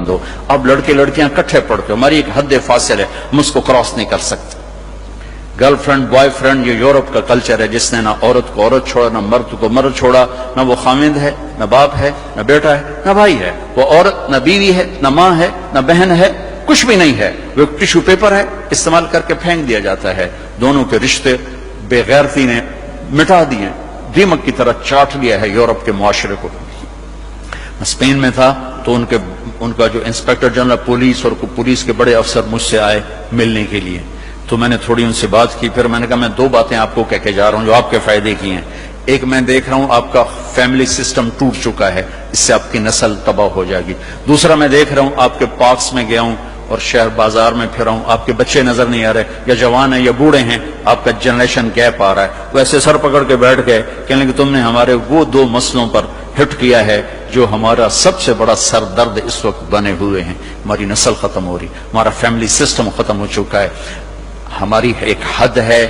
دو. اب لڑکے لڑکیاں کٹھے پڑھتے ہو، ہماری ایک حد فاصل ہے، ہم اس کو کراس نہیں کر سکتے. گرل فرینڈ بوائے فرینڈ یہ یورپ کا کلچر ہے جس نے نہ عورت کو عورت چھوڑا، نہ مرد کو مرد چھوڑا. نہ وہ خامند ہے، نہ باپ ہے، نہ بیٹا ہے، نہ بھائی ہے. وہ عورت نہ بیوی ہے، نہ ماں ہے، نہ بہن ہے، کچھ بھی نہیں ہے. وہ ٹیشو پیپر ہے، استعمال کر کے پھینک دیا جاتا ہے. دونوں کے رشتے بے غیرتی نے مٹا دیے، دیمک کی طرح چاٹ لیا ہے یورپ کے معاشرے کو. اسپین میں تھا تو ان کا جو انسپیکٹر جنرل پولیس اور پولیس کے بڑے افسر مجھ سے آئے ملنے کے لیے. تو میں نے تھوڑی ان سے بات کی، پھر میں نے کہا میں دو باتیں آپ کو کہہ کے جا رہا ہوں جو آپ کے فائدے کی ہیں. ایک، میں دیکھ رہا ہوں آپ کا فیملی سسٹم ٹوٹ چکا ہے، اس سے آپ کی نسل تباہ ہو جائے گی. دوسرا، میں دیکھ رہا ہوں آپ کے پارکس میں گیا ہوں اور شہر بازار میں پھرا ہوں، آپ کے بچے نظر نہیں آ رہے، یا جوان ہیں یا بوڑھے ہیں، آپ کا جنریشن گیپ آ رہا ہے. ویسے سر پکڑ کے بیٹھ گئے، کہنے کہ تم نے ہمارے وہ دو مسئلوں پر ہٹ کیا ہے جو ہمارا سب سے بڑا سر درد اس وقت بنے ہوئے ہیں. ہماری نسل ختم ہو رہی، ہمارا فیملی سسٹم ختم ہو چکا ہے. ہماری ایک حد ہے،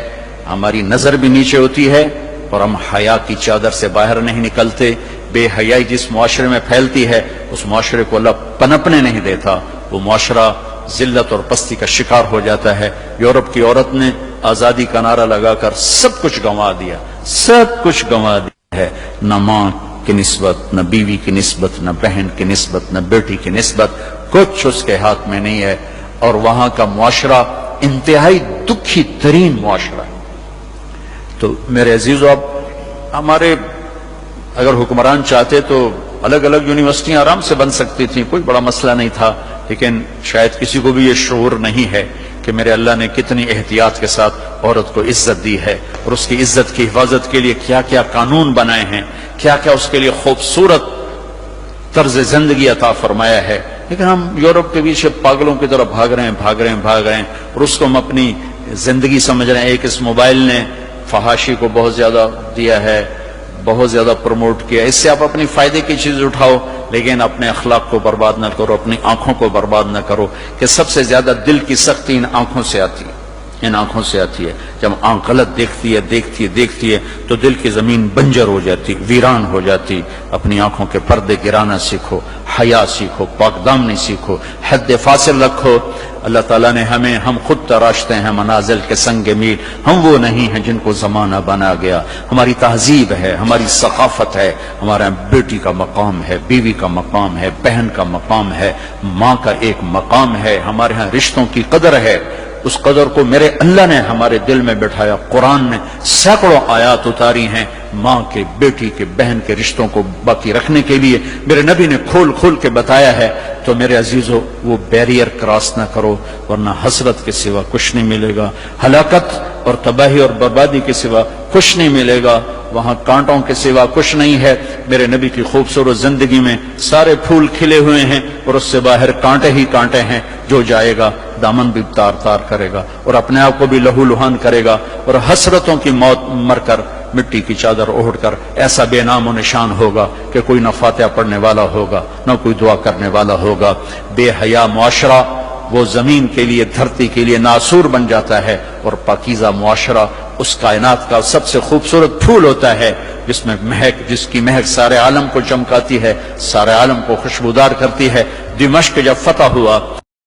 ہماری نظر بھی نیچے ہوتی ہے اور ہم حیا کی چادر سے باہر نہیں نکلتے. بے حیائی جس معاشرے میں پھیلتی ہے اس معاشرے کو اللہ پنپنے نہیں دیتا، وہ معاشرہ ذلت اور پستی کا شکار ہو جاتا ہے. یورپ کی عورت نے آزادی کا نعرہ لگا کر سب کچھ گنوا دیا، سب کچھ گنوا دیا ہے. نہ ماں کی نسبت، نہ بیوی کی نسبت، نہ بہن کی نسبت، نہ بیٹی کی نسبت، کچھ اس کے ہاتھ میں نہیں ہے. اور وہاں کا معاشرہ انتہائی دکھی ترین معاشرہ ہے. تو میرے عزیزو، اب ہمارے اگر حکمران چاہتے تو الگ الگ یونیورسٹیاں آرام سے بن سکتی تھیں، کوئی بڑا مسئلہ نہیں تھا. لیکن شاید کسی کو بھی یہ شعور نہیں ہے کہ میرے اللہ نے کتنی احتیاط کے ساتھ عورت کو عزت دی ہے اور اس کی عزت کی حفاظت کے لیے کیا کیا قانون بنائے ہیں، کیا کیا اس کے لیے خوبصورت طرز زندگی عطا فرمایا ہے. لیکن ہم یورپ کے پیچھے پاگلوں کی طرح بھاگ رہے ہیں اور اس کو ہم اپنی زندگی سمجھ رہے ہیں. ایک اس موبائل نے فحاشی کو بہت زیادہ دیا ہے، بہت زیادہ پروموٹ کیا. اس سے آپ اپنی فائدے کی چیز اٹھاؤ لیکن اپنے اخلاق کو برباد نہ کرو، اپنی آنکھوں کو برباد نہ کرو. کہ سب سے زیادہ دل کی سختی ان آنکھوں سے آتی ہے، ان آنکھوں سے آتی ہے. جب آنکھ غلط دیکھتی ہے تو دل کی زمین بنجر ہو جاتی، ویران ہو جاتی. اپنی آنکھوں کے پردے گرانا سیکھو، حیا سیکھو، پاک دامنی سیکھو، حد فاصل رکھو. اللہ تعالیٰ نے ہم خود تراشتے ہیں منازل کے سنگ میل. ہم وہ نہیں ہیں جن کو زمانہ بنا گیا. ہماری تہذیب ہے، ہماری ثقافت ہے، ہمارا بیٹی کا مقام ہے، بیوی کا مقام ہے، بہن کا مقام ہے، ماں کا ایک مقام ہے. ہمارے ہاں رشتوں کی قدر ہے. اس قدر کو میرے اللہ نے ہمارے دل میں بٹھایا. قرآن نے سینکڑوں آیات اتاری ہیں ماں کے، بیٹی کے، بہن کے رشتوں کو باقی رکھنے کے لیے. میرے نبی نے کھول کے بتایا ہے. تو میرے عزیزو، وہ بیریئر کراس نہ کرو ورنہ حسرت کے سوا کچھ نہیں ملے گا، ہلاکت اور تباہی اور بربادی کے سوا کچھ نہیں ملے گا. وہاں کانٹوں کے سوا کچھ نہیں ہے. میرے نبی کی خوبصورت زندگی میں سارے پھول کھلے ہوئے ہیں اور اس سے باہر کانٹے ہی کانٹے ہیں. جو جائے گا دامن بھی تار کرے گا اور اپنے آپ کو بھی لہو لہان کرے گا اور حسرتوں کی موت مر کر مٹی کی چادر اوڑھ کر ایسا بے نام و نشان ہوگا کہ کوئی نہ فاتحہ پڑھنے والا ہوگا نہ کوئی دعا کرنے والا ہوگا. بے حیا معاشرہ وہ زمین کے لیے، دھرتی کے لیے ناسور بن جاتا ہے اور پاکیزہ معاشرہ اس کائنات کا سب سے خوبصورت پھول ہوتا ہے جس کی مہک سارے عالم کو چمکاتی ہے، سارے عالم کو خوشبودار کرتی ہے. دمشق جب فتح ہوا